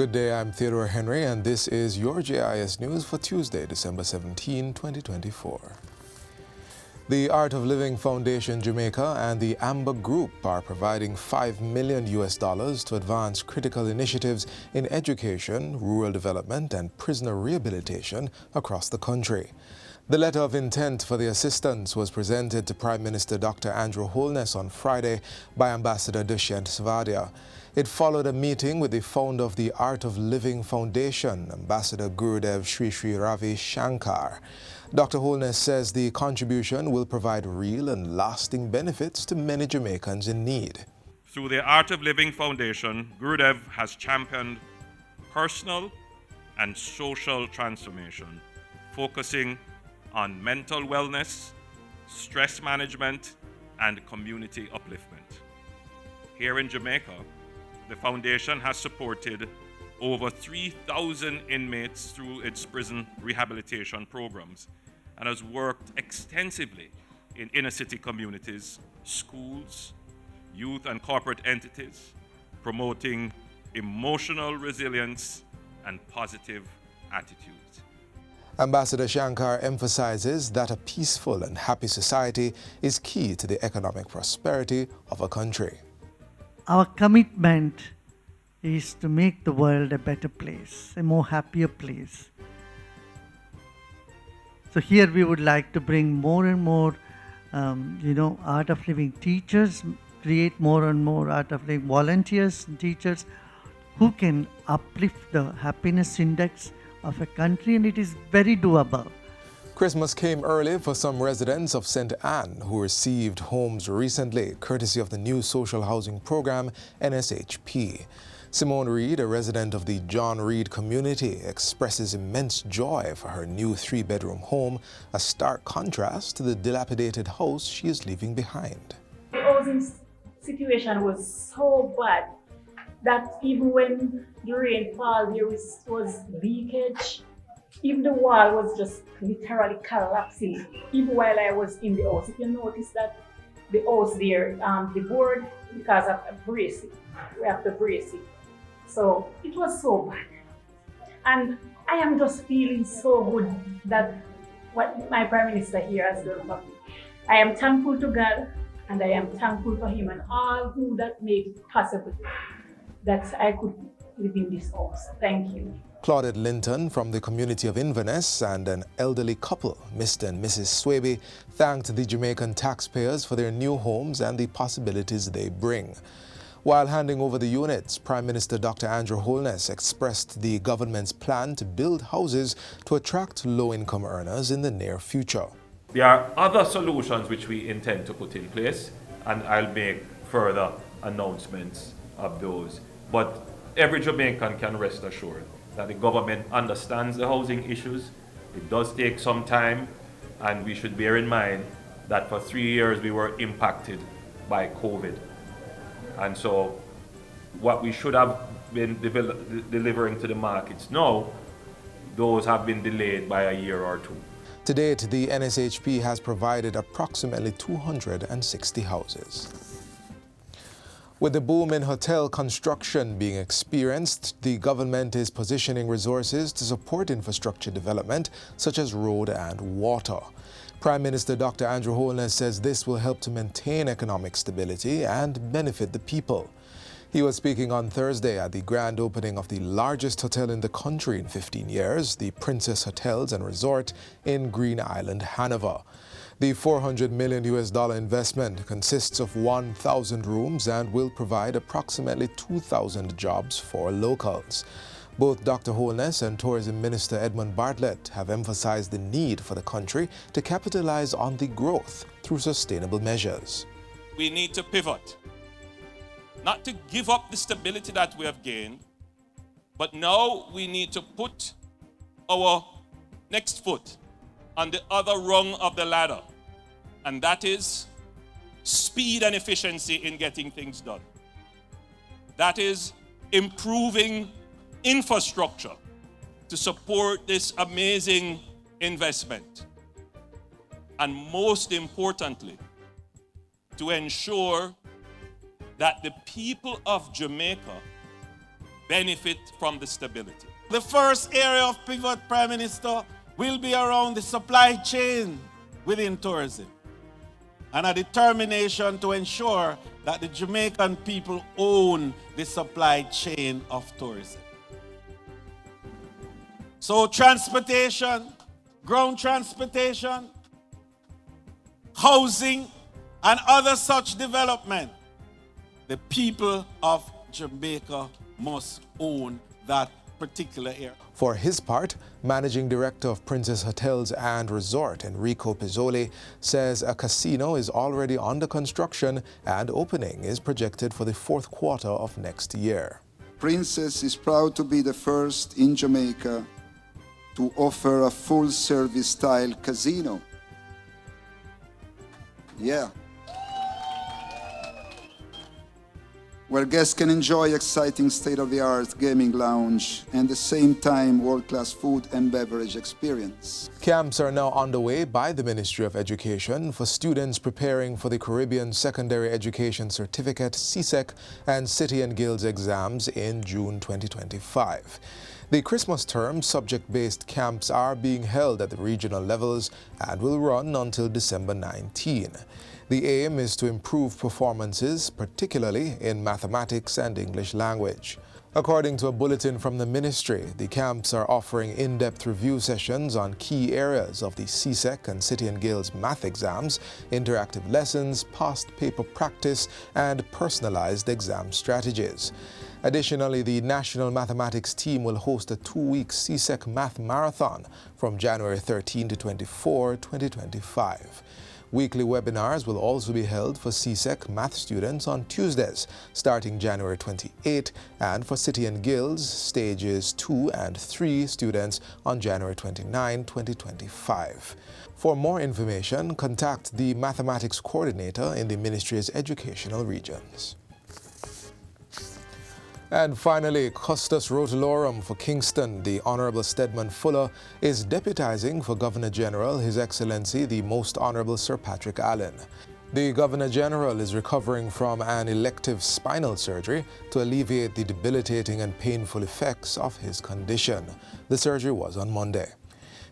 Good day, I'm Theodore Henry, and this is your JIS News for Tuesday, December 17, 2024. The Art of Living Foundation Jamaica and the Amber Group are providing $5 million to advance critical initiatives in education, rural development, and prisoner rehabilitation across the country. The letter of intent for the assistance was presented to Prime Minister Dr. Andrew Holness on Friday by Ambassador Dushyant Savadia. It followed a meeting with the founder of the Art of Living Foundation, Ambassador Gurudev Sri Ravi Shankar. Dr. Holness says the contribution will provide real and lasting benefits to many Jamaicans in need. Through the Art of Living Foundation, Gurudev has championed personal and social transformation, focusing on mental wellness, stress management, and community upliftment. Here in Jamaica, the foundation has supported over 3,000 inmates through its prison rehabilitation programs and has worked extensively in inner-city communities, schools, youth and corporate entities, promoting emotional resilience and positive attitudes. Ambassador Shankar emphasizes that a peaceful and happy society is key to the economic prosperity of a country. Our commitment is to make the world a better place, a more happier place. So here we would like to bring more and more, art of living teachers, create more and more art of living volunteers and teachers who can uplift the happiness index of a country, and it is very doable. Christmas came early for some residents of St. Anne who received homes recently, courtesy of the new social housing program, NSHP. Simone Reed, a resident of the John Reed community, expresses immense joy for her new 3-bedroom home, a stark contrast to the dilapidated house she is leaving behind. The housing situation was so bad that even when the rain fell, there was leakage. Even the wall was just literally collapsing, even while I was in the house. If you notice that the house there, the board, because of bracing, we have to brace it. So it was so bad. And I am just feeling so good that what my Prime Minister here has done for me. I am thankful to God, and I am thankful for him and all who that made it possible that I could live in this house. Thank you. Claudette Linton from the community of Inverness and an elderly couple, Mr. and Mrs. Swaby, thanked the Jamaican taxpayers for their new homes and the possibilities they bring. While handing over the units, Prime Minister Dr. Andrew Holness expressed the government's plan to build houses to attract low-income earners in the near future. There are other solutions which we intend to put in place, and I'll make further announcements of those. But every Jamaican can rest assured that the government understands the housing issues. It does take some time, and we should bear in mind that for 3 years we were impacted by COVID. And so what we should have been delivering to the markets now, those have been delayed by a year or two. To date, the NSHP has provided approximately 260 houses. With the boom in hotel construction being experienced, the government is positioning resources to support infrastructure development such as road and water. Prime Minister Dr. Andrew Holness says this will help to maintain economic stability and benefit the people. He was speaking on Thursday at the grand opening of the largest hotel in the country in 15 years, the Princess Hotels and Resort in Green Island, Hanover. The $400 million investment consists of 1,000 rooms and will provide approximately 2,000 jobs for locals. Both Dr. Holness and Tourism Minister Edmund Bartlett have emphasized the need for the country to capitalize on the growth through sustainable measures. We need to pivot, not to give up the stability that we have gained, but now we need to put our next foot on the other rung of the ladder, and that is speed and efficiency in getting things done. That is improving infrastructure to support this amazing investment. And most importantly, to ensure that the people of Jamaica benefit from the stability. The first area of pivot, Prime Minister, will be around the supply chain within tourism and a determination to ensure that the Jamaican people own the supply chain of tourism. So transportation, ground transportation, housing, and other such development, the people of Jamaica must own that particular area. For his part, Managing Director of Princess Hotels and Resort, Enrico Pizzoli, says a casino is already under construction and opening is projected for the fourth quarter of next year. Princess is proud to be the first in Jamaica to offer a full-service style casino. Yeah. Where guests can enjoy exciting state-of-the-art gaming lounge and at the same time world-class food and beverage experience. Camps are now underway by the Ministry of Education for students preparing for the Caribbean Secondary Education Certificate, CSEC, and City and Guilds exams in June 2025. The Christmas term subject-based camps are being held at the regional levels and will run until December 19. The aim is to improve performances, particularly in mathematics and English language. According to a bulletin from the ministry, the camps are offering in-depth review sessions on key areas of the CSEC and City and Guilds math exams, interactive lessons, past paper practice, and personalized exam strategies. Additionally, the National Mathematics team will host a 2-week CSEC Math Marathon from January 13 to 24, 2025. Weekly webinars will also be held for CSEC math students on Tuesdays, starting January 28, and for City and Guilds stages 2 and 3 students on January 29, 2025. For more information, contact the mathematics coordinator in the ministry's educational regions. And finally, Custos Rotalorum for Kingston, the Honorable Stedman Fuller, is deputizing for Governor-General His Excellency the Most Honorable Sir Patrick Allen. The Governor-General is recovering from an elective spinal surgery to alleviate the debilitating and painful effects of his condition. The surgery was on Monday.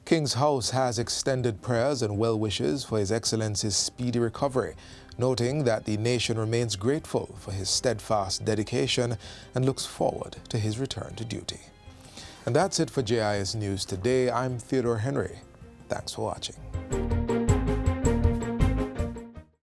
King's House has extended prayers and well wishes for His Excellency's speedy recovery, noting that the nation remains grateful for his steadfast dedication and looks forward to his return to duty. And that's it for JIS News Today. I'm Theodore Henry. Thanks for watching.